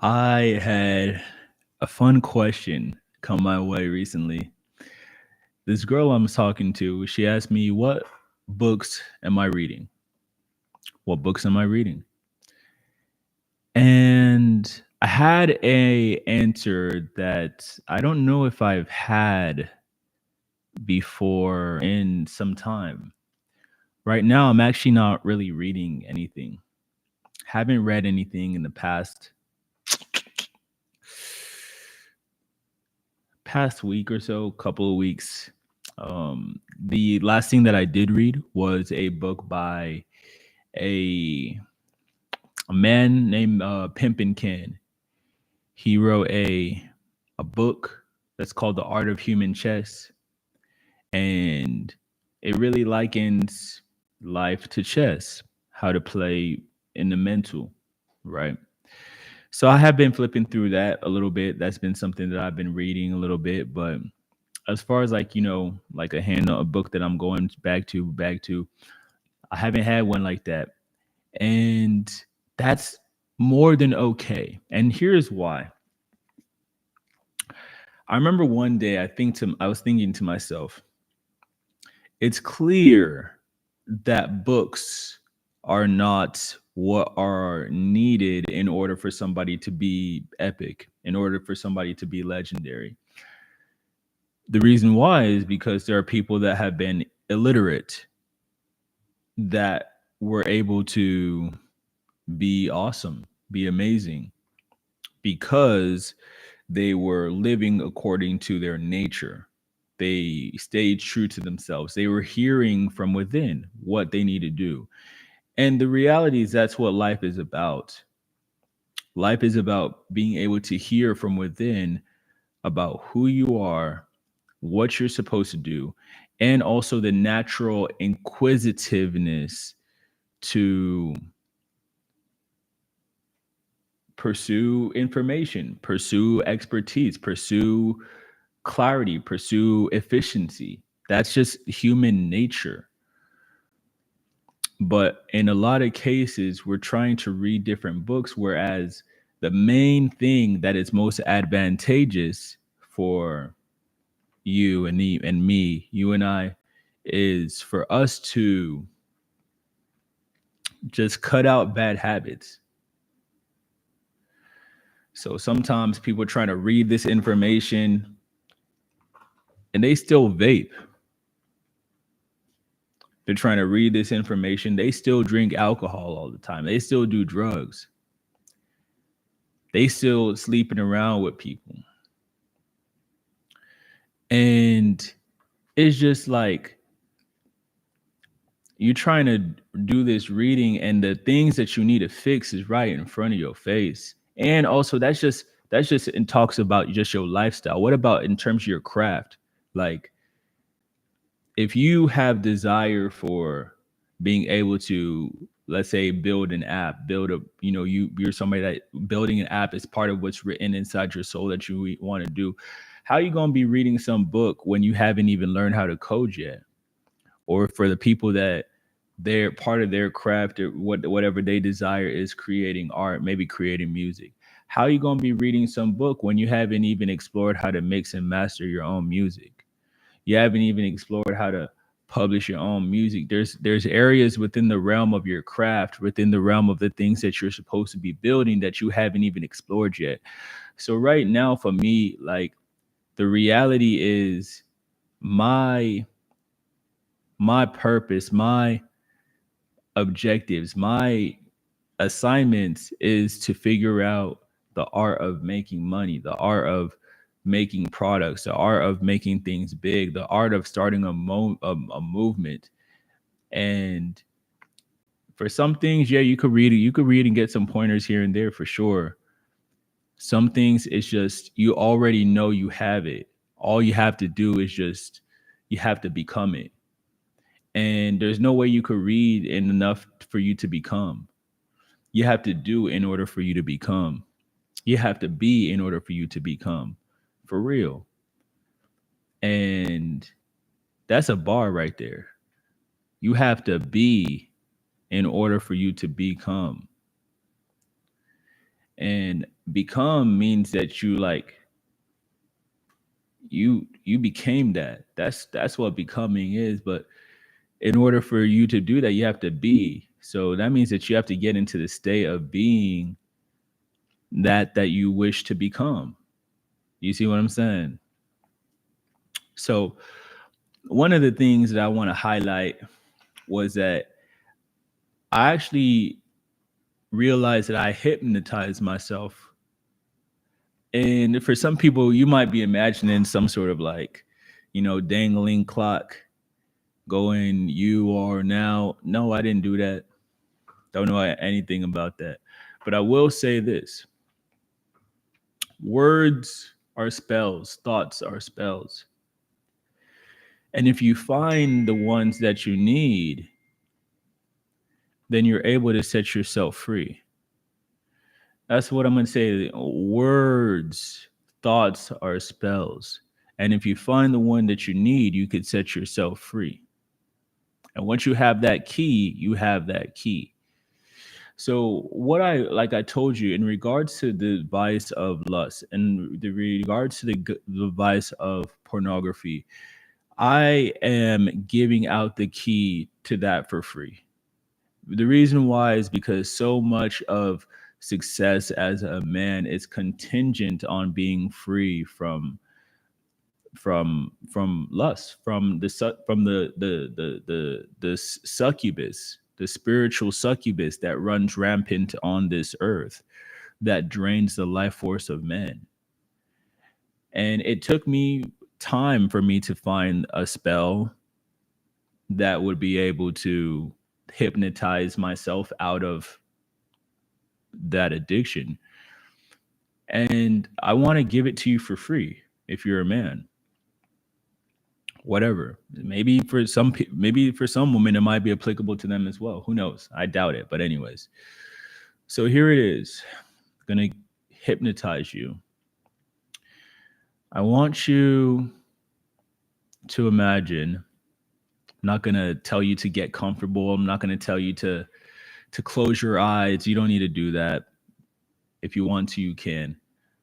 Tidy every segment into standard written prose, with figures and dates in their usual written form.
I had a fun question come my way recently. This girl I'm talking to, she asked me, "What books am I reading? What books am I reading?" And I had a answer that I don't know if I've had before in some time. Right now, I'm actually not really reading anything. Haven't read anything in the past week or so, couple of weeks. The last thing that I did read was a book by a a man named Pimpin Ken. He wrote a book that's called The Art of Human Chess, and it really likens life to chess, how to play in the mental, right? So I have been flipping through that a little bit. That's been something that I've been reading a little bit, but as far as like like a book that I'm going back to, I haven't had one like that, and that's more than okay. And here's why. I remember one day I was thinking to myself, it's clear that books are not what are needed in order for somebody to be epic, in order for somebody to be legendary. The reason why is because there are people that have been illiterate that were able to be awesome, be amazing, because they were living according to their nature. They stayed true to themselves. They were hearing from within what they need to do. And the reality is that's what life is about. Life is about being able to hear from within about who you are, what you're supposed to do, and also the natural inquisitiveness to pursue information, pursue expertise, pursue clarity, pursue efficiency. That's just human nature. But in a lot of cases, we're trying to read different books, whereas the main thing that is most advantageous for you and I, is for us to just cut out bad habits. So sometimes people are trying to read this information and they still vape. They're trying to read this information. They still drink alcohol all the time. They still do drugs. They still sleeping around with people. And it's just like you're trying to do this reading and the things that you need to fix is right in front of your face. And also that's just it talks about just your lifestyle. What about in terms of your craft? Like if you have desire for being able to, let's say, build an app, build a, you're somebody that building an app is part of what's written inside your soul that you want to do. How are you going to be reading some book when you haven't even learned how to code yet? Or for the people that they're part of their craft or whatever they desire is creating art, maybe creating music. How are you going to be reading some book when you haven't even explored how to mix and master your own music? You haven't even explored how to publish your own music. There's areas within the realm of your craft, within the realm of the things that you're supposed to be building that you haven't even explored yet. So right now for me, like the reality is my my purpose, my objectives, my assignments is to figure out the art of making money, the art of making products, the art of making things big, the art of starting a movement. And for some things, yeah, you could read and get some pointers here and there for sure. Some things it's just you already know you have it. All you have to do is just you have to become it. And there's no way you could read in enough for you to become. You have to do in order for you to become. You have to be in order for you to become. For real. And that's a bar right there. You have to be in order for you to become. And become means that you like you became that. That's what becoming is. But in order for you to do that, you have to be. So that means that you have to get into the state of being that you wish to become. You see what I'm saying? So one of the things that I want to highlight was that I actually realized that I hypnotized myself. And for some people, you might be imagining some sort of like, dangling clock going, you are now. No, I didn't do that. Don't know anything about that. But I will say this: words are spells, thoughts are spells. And if you find the ones that you need, then you're able to set yourself free. That's what I'm going to say. Words, thoughts are spells. And if you find the one that you need, you could set yourself free. And once you have that key, you have that key. So like I told you, in regards to the vice of lust and the regards to the vice of pornography, I am giving out the key to that for free. The reason why is because so much of success as a man is contingent on being free from lust, from the succubus, the spiritual succubus that runs rampant on this earth, that drains the life force of men. And it took me time for me to find a spell that would be able to hypnotize myself out of that addiction. And I want to give it to you for free if you're a man. Whatever. Maybe for some women it might be applicable to them as well. Who knows? I doubt it. But anyways. So here it is. I'm going to hypnotize you. I want you to imagine. I'm not going to tell you to get comfortable. I'm not going to tell you to close your eyes. You don't need to do that. If you want to, you can.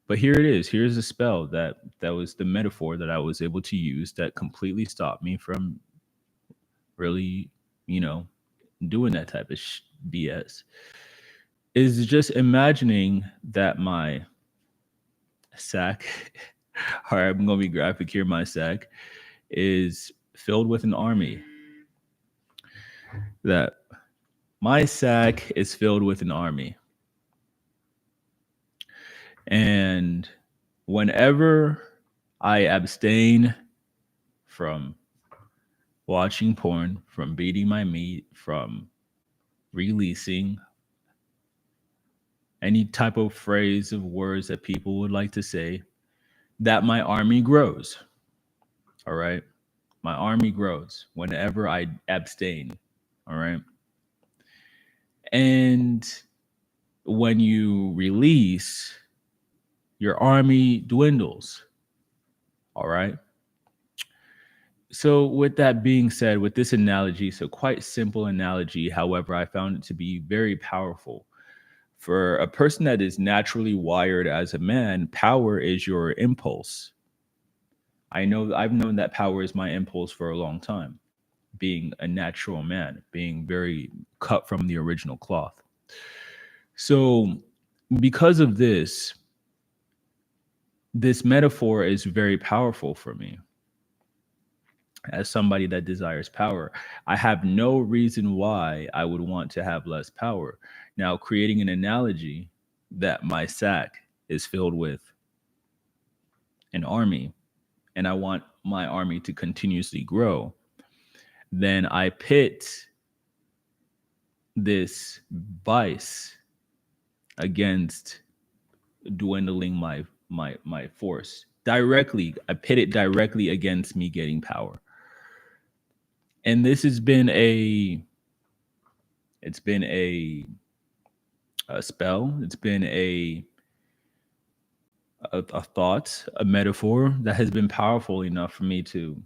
But here it is. Here's a spell that was the metaphor that I was able to use that completely stopped me from really, doing that type of BS. Is just imagining that my sack, all right, I'm going to be graphic here, my sack is filled with an army. That my sack is filled with an army. And whenever I abstain from watching porn, from beating my meat, from releasing any type of phrase of words that people would like to say, that my army grows. All right. My army grows whenever I abstain. All right. And when you release, your army dwindles. All right. So with that being said, with this analogy, so quite simple analogy, however, I found it to be very powerful. For a person that is naturally wired as a man, power is your impulse. I've known that power is my impulse for a long time, being a natural man, being very cut from the original cloth. So because of this metaphor is very powerful for me. As somebody that desires power, I have no reason why I would want to have less power. Now, creating an analogy that my sack is filled with an army, and I want my army to continuously grow, then I pit this vice against dwindling my force directly. I pit it directly against me getting power. And this has been a spell. It's been a thought, a metaphor that has been powerful enough for me to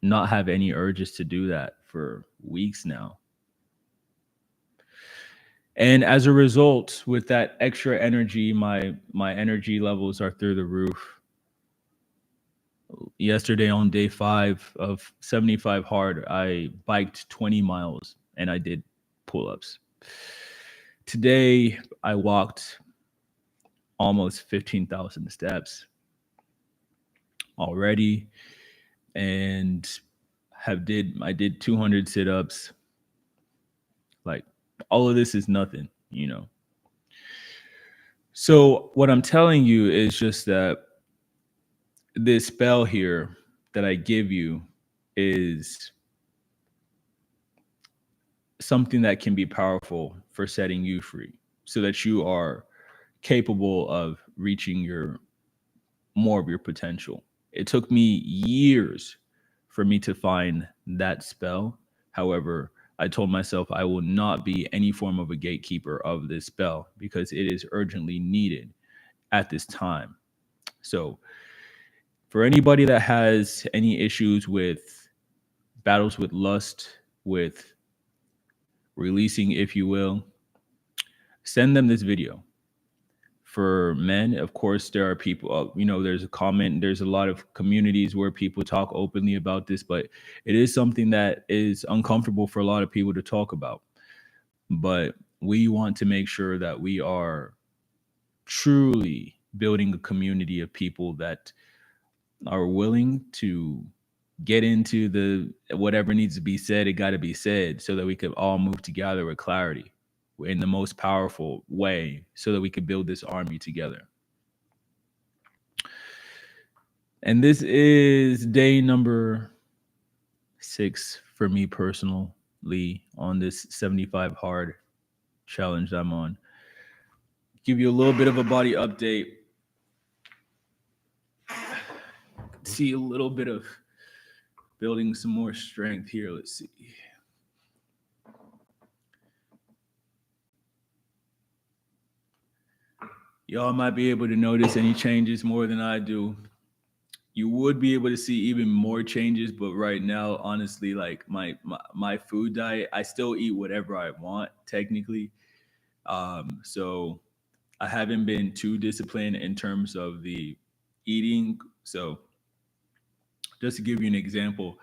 not have any urges to do that for weeks now. And as a result, with that extra energy, my energy levels are through the roof. Yesterday on day 5 of 75 hard, I biked 20 miles and I did pull-ups. Today I walked almost 15,000 steps already, and have did I did 200 sit-ups. Like, all of this is nothing, you know. So what I'm telling you is just that this spell here that I give you is something that can be powerful for setting you free so that you are capable of reaching your more of your potential. It took me years for me to find that spell. However, I told myself I will not be any form of a gatekeeper of this spell because it is urgently needed at this time. So, for anybody that has any issues with battles with lust, with releasing, if you will, send them this video. For men, of course, there are people, there's a comment, there's a lot of communities where people talk openly about this, but it is something that is uncomfortable for a lot of people to talk about. But we want to make sure that we are truly building a community of people that are willing to get into the whatever needs to be said, it got to be said so that we could all move together with clarity in the most powerful way so that we could build this army together. And this is day number 6 for me personally on this 75 hard challenge I'm on. Give you a little bit of a body update. See a little bit of building some more strength here. Let's see. Y'all might be able to notice any changes more than I do. You would be able to see even more changes, but right now, honestly, like my food diet, I still eat whatever I want technically. So I haven't been too disciplined in terms of the eating. So just to give you an example,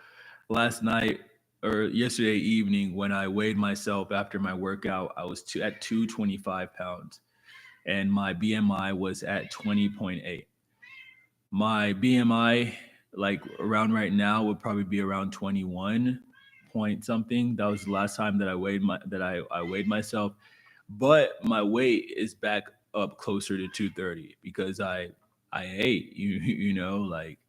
last night or yesterday evening when I weighed myself after my workout, I was at 225 pounds and my BMI was at 20.8. My BMI, like around right now, would probably be around 21 point something. That was the last time that I weighed myself. But my weight is back up closer to 230 because I ate, like,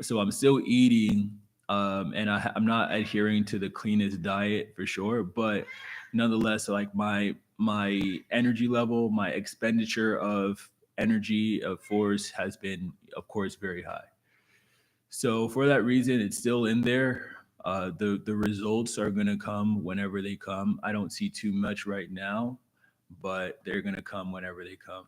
so I'm still eating, and I'm not adhering to the cleanest diet for sure, but nonetheless, like my energy level, my expenditure of energy of force has been, of course, very high. So for that reason, it's still in there. The results are gonna come whenever they come. I don't see too much right now, but they're gonna come whenever they come.